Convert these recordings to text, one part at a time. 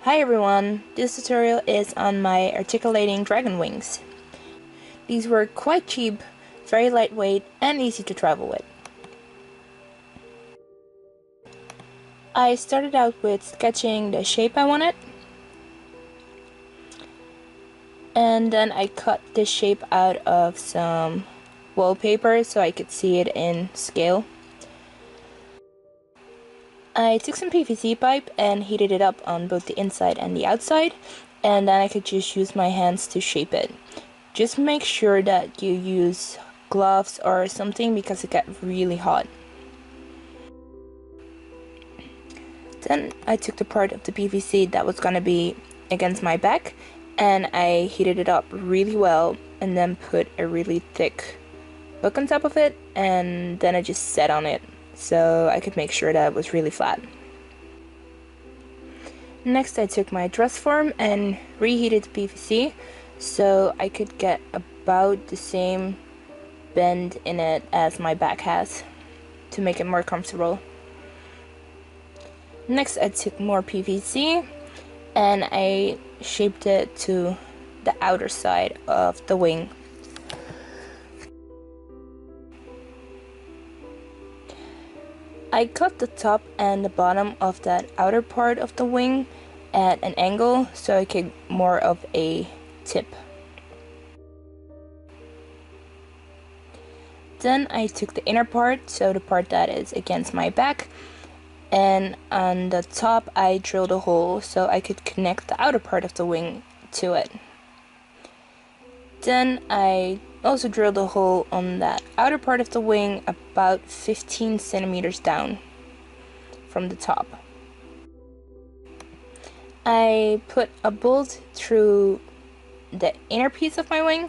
Hi everyone, this tutorial is on my articulating dragon wings. These were quite cheap, very lightweight, and easy to travel with. I started out with sketching the shape I wanted, and then I cut this shape out of some wallpaper so I could see it in scale. I took some PVC pipe and heated it up on both the inside and the outside, and then I could just use my hands to shape it. Just make sure that you use gloves or something because it gets really hot. Then I took the part of the PVC that was gonna be against my back and I heated it up really well and then put a really thick book on top of it, and then I just sat on it so I could make sure that it was really flat. Next I took my dress form and reheated the PVC so I could get about the same bend in it as my back has to make it more comfortable. Next I took more PVC and I shaped it to the outer side of the wing. I cut the top and the bottom of that outer part of the wing at an angle so I get more of a tip. Then I took the inner part, so the part that is against my back, and on the top I drilled a hole so I could connect the outer part of the wing to it. Then I also drilled a hole on that outer part of the wing about 15 centimeters down from the top. I put a bolt through the inner piece of my wing,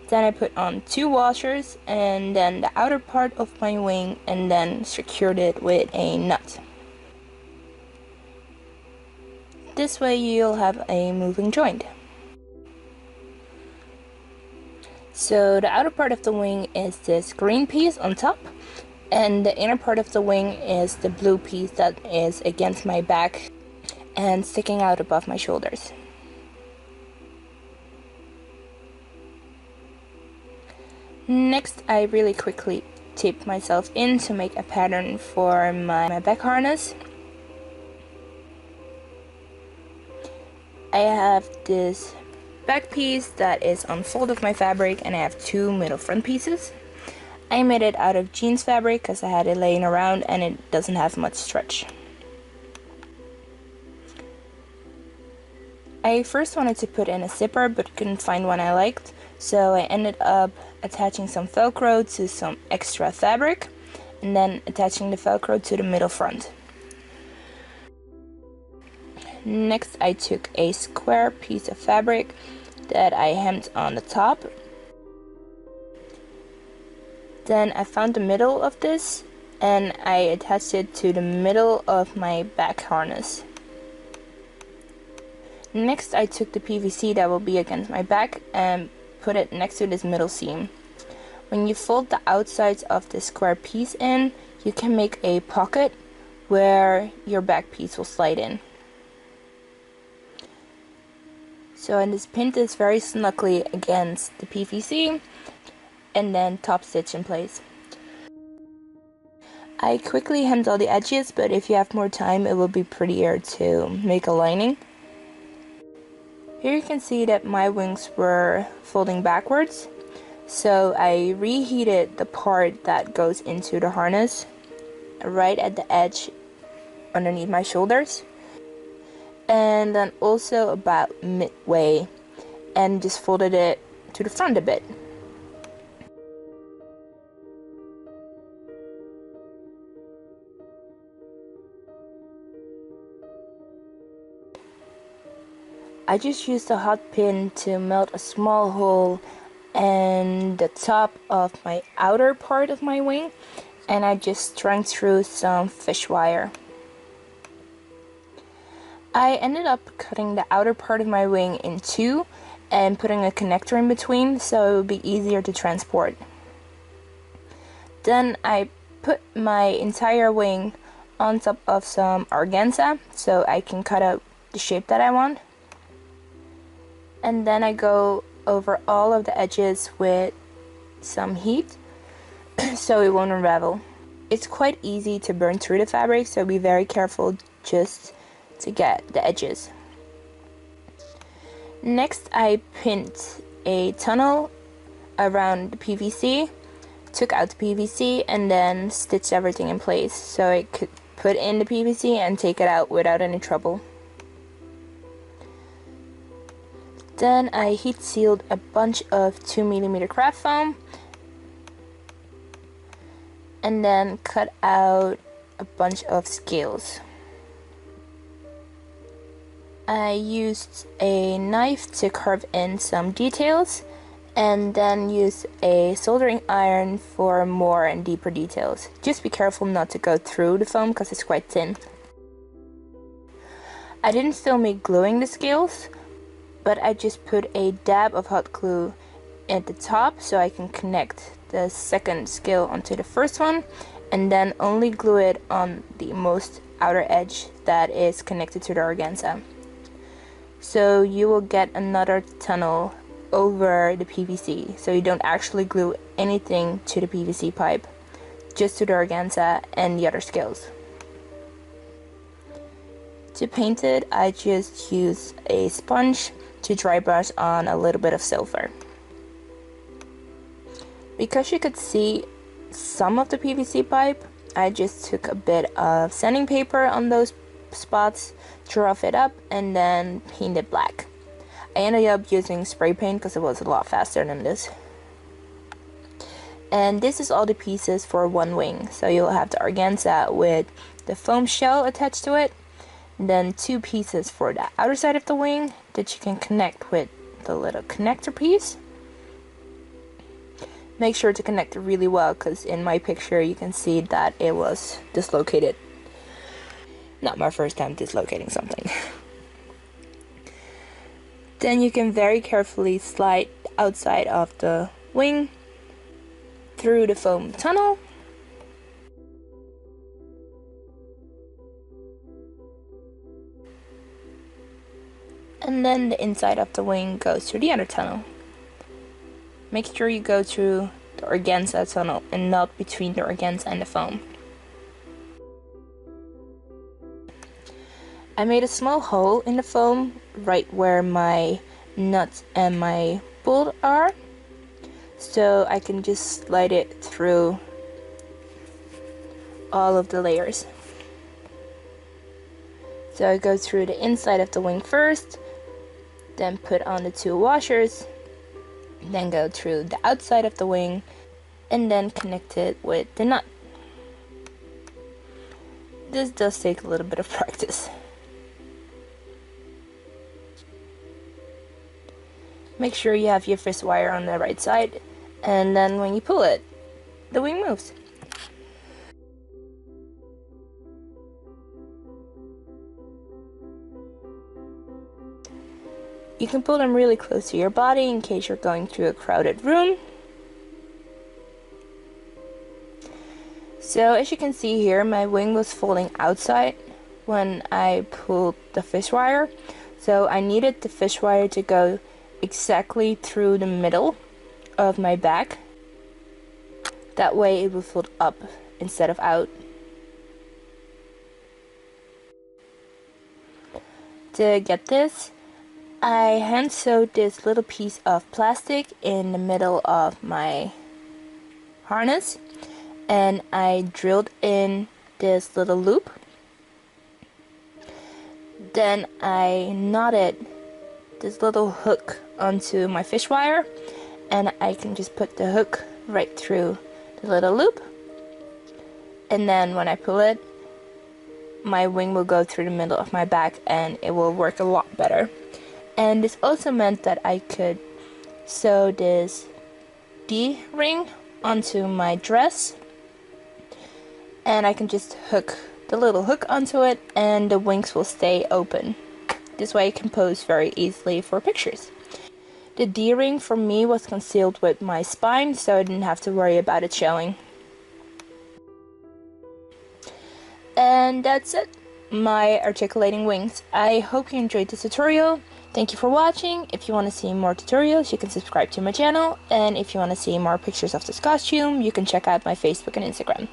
then I put on 2 washers and then the outer part of my wing and then secured it with a nut. This way you'll have a moving joint. So the outer part of the wing is this green piece on top, and the inner part of the wing is the blue piece that is against my back and sticking out above my shoulders. Next I really quickly taped myself in to make a pattern for my back harness. I have this back piece that is on fold of my fabric and I have 2 middle front pieces. I made it out of jeans fabric because I had it laying around and it doesn't have much stretch. I first wanted to put in a zipper but couldn't find one I liked, so I ended up attaching some Velcro to some extra fabric and then attaching the Velcro to the middle front. Next I took a square piece of fabric that I hemmed on the top. Then I found the middle of this and I attached it to the middle of my back harness. Next I took the PVC that will be against my back and put it next to this middle seam. When you fold the outsides of the square piece in, you can make a pocket where your back piece will slide in. So I just pinned this very snugly against the PVC and then top stitch in place. I quickly hemmed all the edges, but if you have more time it will be prettier to make a lining. Here you can see that my wings were folding backwards, so I reheated the part that goes into the harness right at the edge underneath my shoulders, and then also about midway, and just folded it to the front a bit. I just used a hot pin to melt a small hole in the top of my outer part of my wing, and I just strung through some fish wire. I ended up cutting the outer part of my wing in 2 and putting a connector in between so it would be easier to transport. Then I put my entire wing on top of some organza so I can cut out the shape that I want. And then I go over all of the edges with some heat so it won't unravel. It's quite easy to burn through the fabric, so be very careful just to get the edges. Next, I pinned a tunnel around the PVC, took out the PVC, and then stitched everything in place so I could put in the PVC and take it out without any trouble. Then I heat sealed a bunch of 2mm craft foam and then cut out a bunch of scales. I used a knife to carve in some details and then used a soldering iron for more and deeper details. Just be careful not to go through the foam because it's quite thin. I didn't still make gluing the scales, but I just put a dab of hot glue at the top so I can connect the second scale onto the first one, and then only glue it on the most outer edge that is connected to the organza. So you will get another tunnel over the PVC, so you don't actually glue anything to the PVC pipe, just to the organza and the other scales. To paint it, I just use a sponge to dry brush on a little bit of silver. Because you could see some of the PVC pipe, I just took a bit of sanding paper on those spots to rough it up and then paint it black. I ended up using spray paint because it was a lot faster than this. And this is all the pieces for one wing. So you'll have the organza with the foam shell attached to it, and then 2 pieces for the outer side of the wing that you can connect with the little connector piece. Make sure to connect it really well because in my picture you can see that it was dislocated. Not my first time dislocating something. Then you can very carefully slide outside of the wing through the foam tunnel. And then the inside of the wing goes through the other tunnel. Make sure you go through the organza tunnel and not between the organza and the foam. I made a small hole in the foam right where my nuts and my bolt are, so I can just slide it through all of the layers. So I go through the inside of the wing first, then put on the 2 washers, then go through the outside of the wing, and then connect it with the nut. This does take a little bit of practice. Make sure you have your fish wire on the right side, and then when you pull it, the wing moves. You can pull them really close to your body in case you're going through a crowded room. So as you can see here, my wing was folding outside when I pulled the fish wire. So I needed the fish wire to go exactly through the middle of my back. That way it will fold up instead of out. To get this, I hand sewed this little piece of plastic in the middle of my harness, and I drilled in this little loop. Then I knotted this little hook onto my fish wire, and I can just put the hook right through the little loop, and then when I pull it, my wing will go through the middle of my back and it will work a lot better. And this also meant that I could sew this D-ring onto my dress, and I can just hook the little hook onto it and the wings will stay open. This way I can pose very easily for pictures. The D-ring for me was concealed with my spine, so I didn't have to worry about it showing. And that's it. my articulating wings. I hope you enjoyed this tutorial. Thank you for watching. If you want to see more tutorials, you can subscribe to my channel, and if you want to see more pictures of this costume, you can check out my Facebook and Instagram.